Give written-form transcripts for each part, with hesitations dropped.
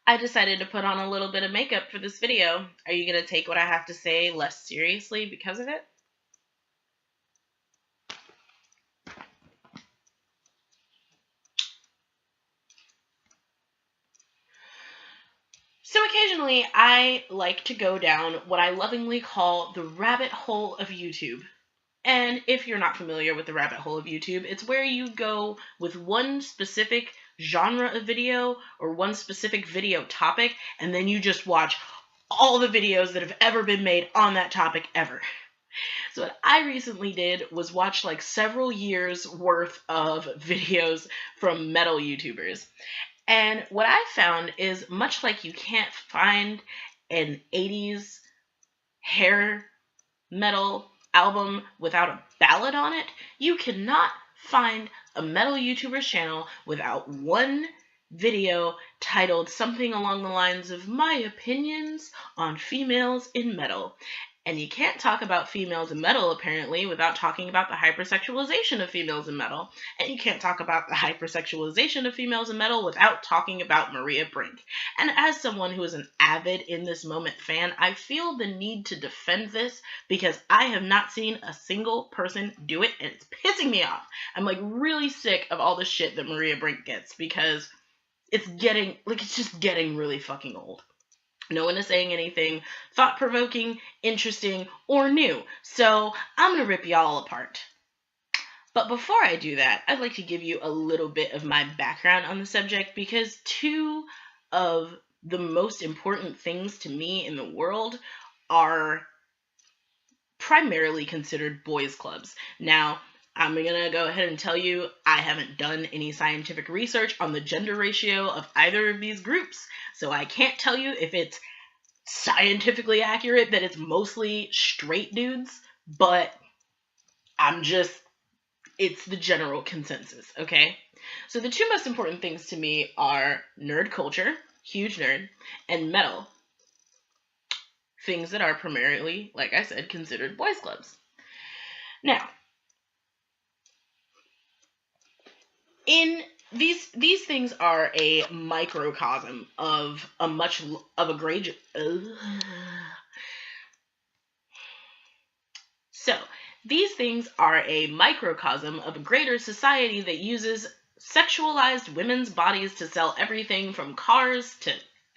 I decided to put on a little bit of makeup for this video. Are you going to take what I have to say less seriously because of it? So occasionally I like to go down what I lovingly call the rabbit hole of YouTube. And if you're not familiar with the rabbit hole of YouTube, it's where you go with one specific genre of video or one specific video topic, and then you just watch all the videos that have ever been made on that topic ever. So what I recently did was watch like several years worth of videos from metal YouTubers. And what I found is, much like you can't find an 80s hair metal album without a ballad on it, you cannot find a metal YouTuber's channel without one video titled something along the lines of "My opinions on females in metal." And you can't talk about females in metal, apparently, without talking about the hypersexualization of females in metal. And you can't talk about the hypersexualization of females in metal without talking about Maria Brink. And as someone who is an avid In This Moment fan, I feel the need to defend this because I have not seen a single person do it, and it's pissing me off. I'm like really sick of all the shit that Maria Brink gets because it's just getting really fucking old. No one is saying anything thought-provoking, interesting, or new, so I'm going to rip y'all apart. But before I do that, I'd like to give you a little bit of my background on the subject, because two of the most important things to me in the world are primarily considered boys' clubs. Now, I'm going to go ahead and tell you I haven't done any scientific research on the gender ratio of either of these groups, so I can't tell you if it's scientifically accurate that it's mostly straight dudes, but it's the general consensus, okay? So the two most important things to me are nerd culture, huge nerd, and metal, things that are primarily, like I said, considered boys' clubs. Now, these things are a microcosm of a great. So these things are a microcosm of a greater society that uses sexualized women's bodies to sell everything from cars to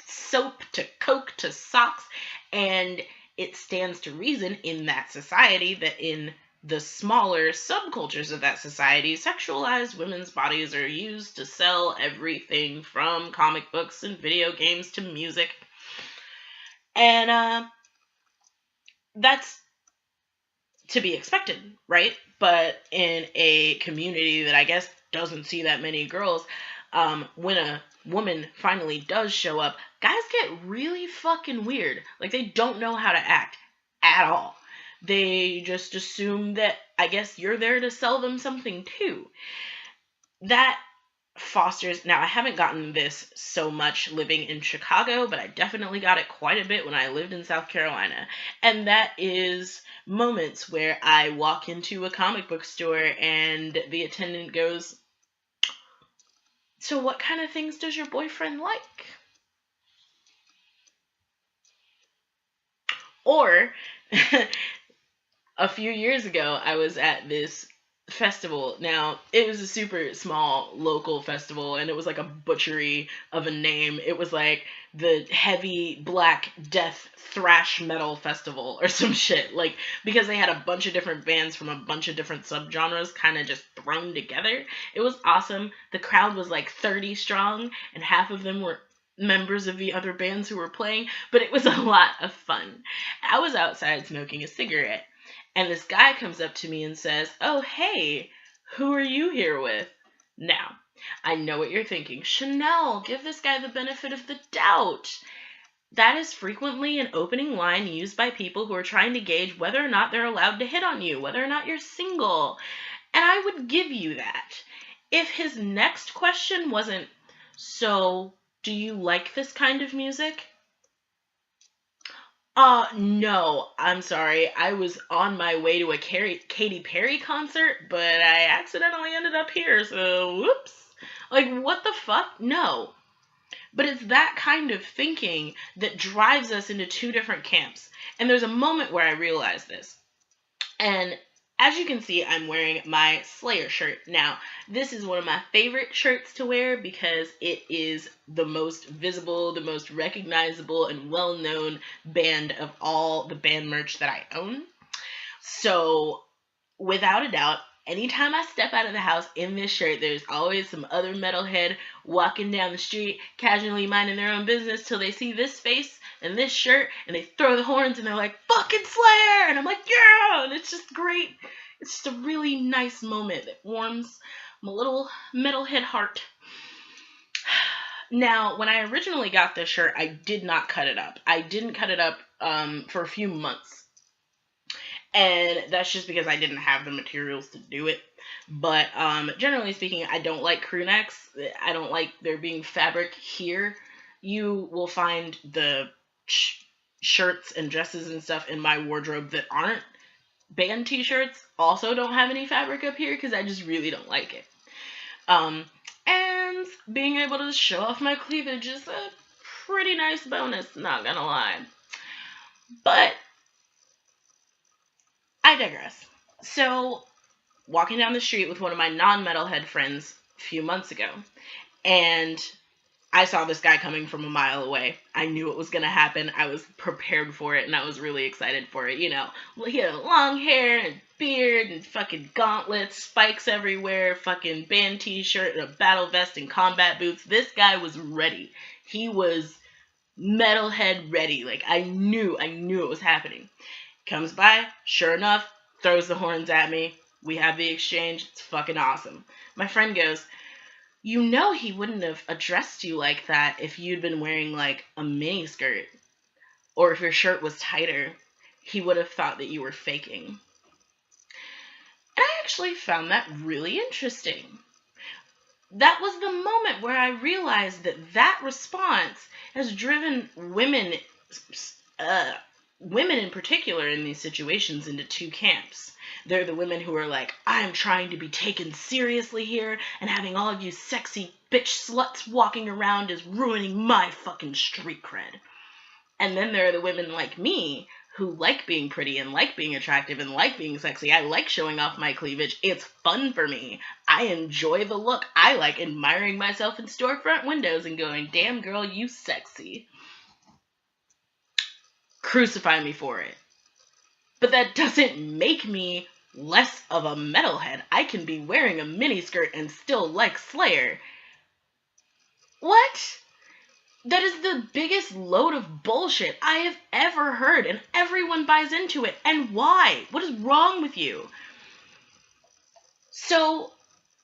soap to coke to socks, and it stands to reason in that society that in the smaller subcultures of that society, sexualized women's bodies are used to sell everything from comic books and video games to music. And that's to be expected, right? But in a community that I guess doesn't see that many girls, when a woman finally does show up, guys get really fucking weird. Like, they don't know how to act at all. They just assume that, I guess, you're there to sell them something too. That fosters, now I haven't gotten this so much living in Chicago, but I definitely got it quite a bit when I lived in South Carolina. And that is moments where I walk into a comic book store and the attendant goes, "So what kind of things does your boyfriend like?" Or a few years ago, I was at this festival. Now, it was a super small local festival, and it was like a butchery of a name. It was like the Heavy Black Death Thrash Metal Festival or some shit. Like, because they had a bunch of different bands from a bunch of different subgenres kind of just thrown together. It was awesome. The crowd was like 30 strong, and half of them were members of the other bands who were playing, but it was a lot of fun. I was outside smoking a cigarette, and this guy comes up to me and says, "Oh, hey, who are you here with?" Now, I know what you're thinking. Chanel, give this guy the benefit of the doubt. That is frequently an opening line used by people who are trying to gauge whether or not they're allowed to hit on you, whether or not you're single. And I would give you that. If his next question wasn't, "So, do you like this kind of music?" No, I'm sorry. I was on my way to a Katy Perry concert, but I accidentally ended up here, so whoops. Like, what the fuck? No. But it's that kind of thinking that drives us into two different camps. And there's a moment where I realized this. And as you can see, I'm wearing my Slayer shirt. Now, this is one of my favorite shirts to wear because it is the most visible, the most recognizable, and well-known band of all the band merch that I own. So, without a doubt, anytime I step out of the house in this shirt, there's always some other metalhead walking down the street, casually minding their own business till they see this face and this shirt, and they throw the horns, and they're like, fucking Slayer! And I'm like, yeah! And it's just great. It's just a really nice moment that warms my little metalhead heart. Now, when I originally got this shirt, I did not cut it up. I didn't cut it up for a few months. And that's just because I didn't have the materials to do it. But generally speaking, I don't like crew necks. I don't like there being fabric here. You will find the shirts and dresses and stuff in my wardrobe that aren't band t-shirts also don't have any fabric up here because I just really don't like it. And being able to show off my cleavage is a pretty nice bonus, not gonna lie. But I digress. So, walking down the street with one of my non-metalhead friends a few months ago, and I saw this guy coming from a mile away. I knew it was going to happen. I was prepared for it, and I was really excited for it. You know, he had long hair and beard and fucking gauntlets, spikes everywhere, fucking band t-shirt and a battle vest and combat boots. This guy was ready. He was metalhead ready. Like, I knew it was happening. Comes by, sure enough, throws the horns at me. We have the exchange. It's fucking awesome. My friend goes, you know he wouldn't have addressed you like that if you'd been wearing, like, a mini skirt. Or if your shirt was tighter. He would have thought that you were faking. And I actually found that really interesting. That was the moment where I realized that response has driven women in particular in these situations into two camps. They're the women who are like, I'm trying to be taken seriously here, and having all of you sexy bitch sluts walking around is ruining my fucking street cred. And then there are the women like me who like being pretty and like being attractive and like being sexy. I like showing off my cleavage. It's fun for me. I enjoy the look. I like admiring myself in storefront windows and going, damn girl, you sexy. Crucify me for it. But that doesn't make me less of a metalhead. I can be wearing a miniskirt and still like Slayer. What? That is the biggest load of bullshit I have ever heard, and everyone buys into it. And why? What is wrong with you? So,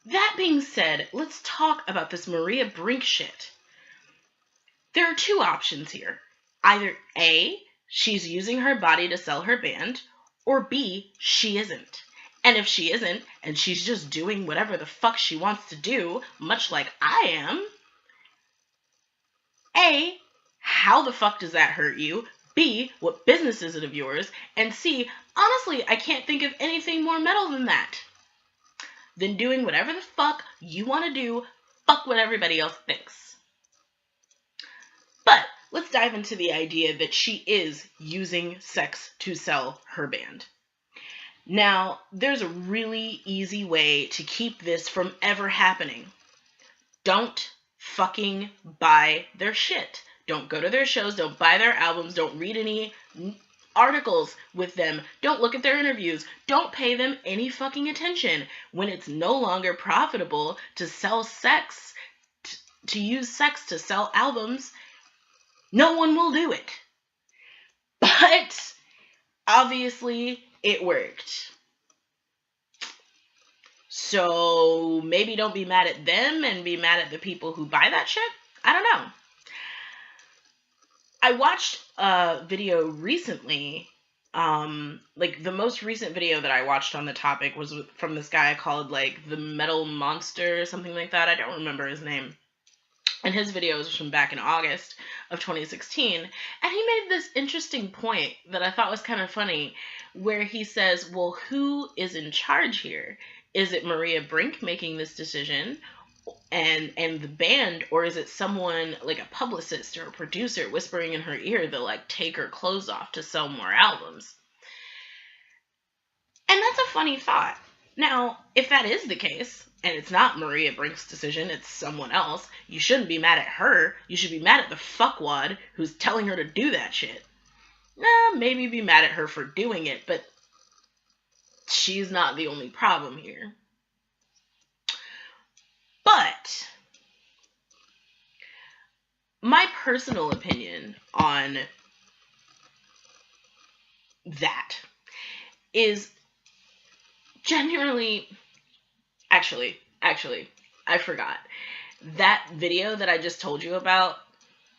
that being said, let's talk about this Maria Brink shit. There are two options here. Either A, she's using her body to sell her band, or B, she isn't. And if she isn't, and she's just doing whatever the fuck she wants to do, much like I am, A, how the fuck does that hurt you? B, what business is it of yours? And C, honestly, I can't think of anything more metal than that. Then doing whatever the fuck you want to do, fuck what everybody else thinks. But let's dive into the idea that she is using sex to sell her band. Now, there's a really easy way to keep this from ever happening. Don't fucking buy their shit. Don't go to their shows. Don't buy their albums. Don't read any articles with them. Don't look at their interviews. Don't pay them any fucking attention. When it's no longer profitable to sell sex, to use sex to sell albums, no one will do it. But obviously, it worked. So maybe don't be mad at them and be mad at the people who buy that shit. I don't know. I watched a video recently. Like the most recent video that I watched on the topic was from this guy called like the Metal Monster or something like that. I don't remember his name. And his video was from back in August of 2016. And he made this interesting point that I thought was kind of funny, where he says, well, who is in charge here? Is it Maria Brink making this decision? and the band, or is it someone like a publicist or a producer whispering in her ear to like take her clothes off to sell more albums? And that's a funny thought. Now, if that is the case, and it's not Maria Brink's decision, it's someone else, you shouldn't be mad at her. You should be mad at the fuckwad who's telling her to do that shit. Maybe be mad at her for doing it, but she's not the only problem here. But my personal opinion on that is genuinely, actually, I forgot. That video that I just told you about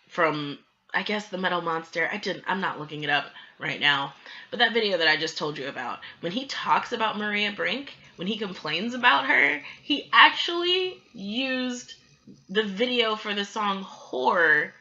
from, I guess, the Metal Monster, I'm not looking it up right now, but that video that I just told you about, when he talks about Maria Brink, when he complains about her, he actually used the video for the song Whore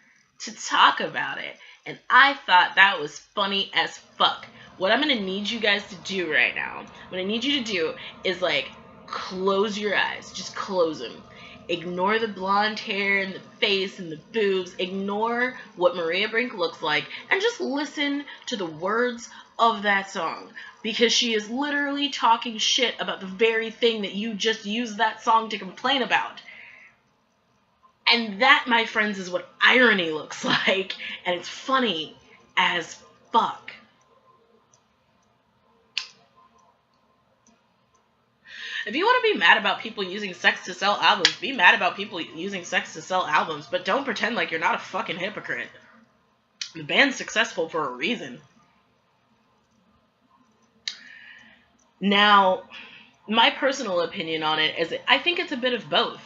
to talk about it. And I thought that was funny as fuck. What I'm going to need you guys to do right now, what I need you to do is like close your eyes. Just close them. Ignore the blonde hair and the face and the boobs. Ignore what Maria Brink looks like and just listen to the words of that song, because she is literally talking shit about the very thing that you just used that song to complain about. And that, my friends, is what irony looks like, and it's funny as fuck. If you want to be mad about people using sex to sell albums, be mad about people using sex to sell albums, but don't pretend like you're not a fucking hypocrite. The band's successful for a reason. Now, my personal opinion on it is I think it's a bit of both.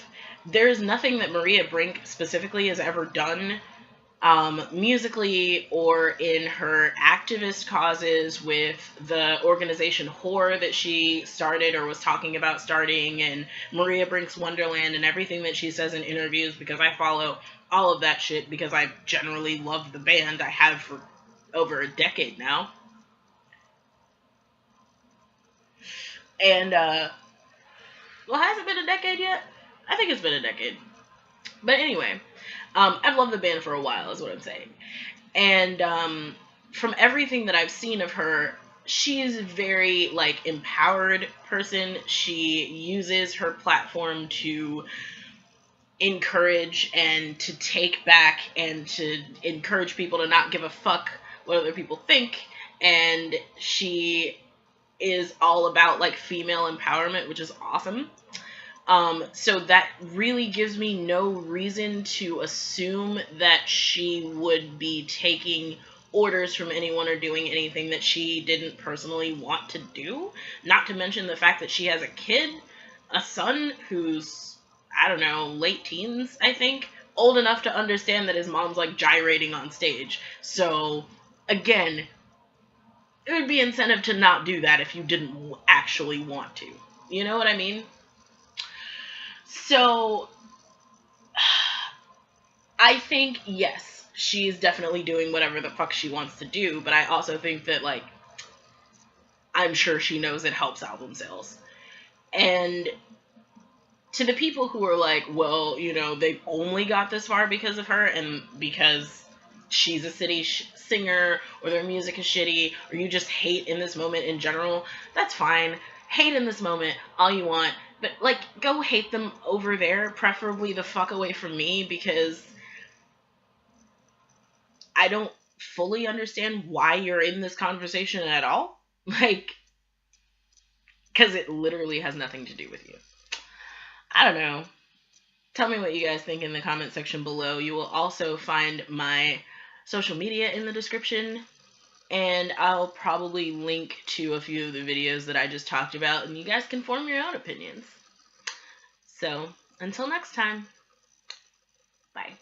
There's nothing that Maria Brink specifically has ever done musically or in her activist causes with the organization Whore that she started or was talking about starting, and Maria Brink's Wonderland and everything that she says in interviews, because I follow all of that shit because I generally love the band. I have for over a decade now. And, well, has it been a decade yet? I think it's been a decade. But anyway, I've loved the band for a while, is what I'm saying. And from everything that I've seen of her, she's a very, like, empowered person. She uses her platform to encourage and to take back and to encourage people to not give a fuck what other people think. And she is all about, like, female empowerment, which is awesome. So that really gives me no reason to assume that she would be taking orders from anyone or doing anything that she didn't personally want to do. Not to mention the fact that she has a kid, a son who's, I don't know, late teens, I think, old enough to understand that his mom's, like, gyrating on stage. So, again, it would be incentive to not do that if you didn't actually want to. You know what I mean? So, I think, yes, she's definitely doing whatever the fuck she wants to do, but I also think that, like, I'm sure she knows it helps album sales. And to the people who are like, well, you know, they've only got this far because of her and because she's a shitty singer, or their music is shitty, or you just hate in this moment in general, that's fine. Hate in this moment all you want, but, like, go hate them over there, preferably the fuck away from me, because I don't fully understand why you're in this conversation at all. Like, because it literally has nothing to do with you. I don't know. Tell me what you guys think in the comment section below. You will also find my social media in the description, and I'll probably link to a few of the videos that I just talked about, and you guys can form your own opinions. So, until next time, bye.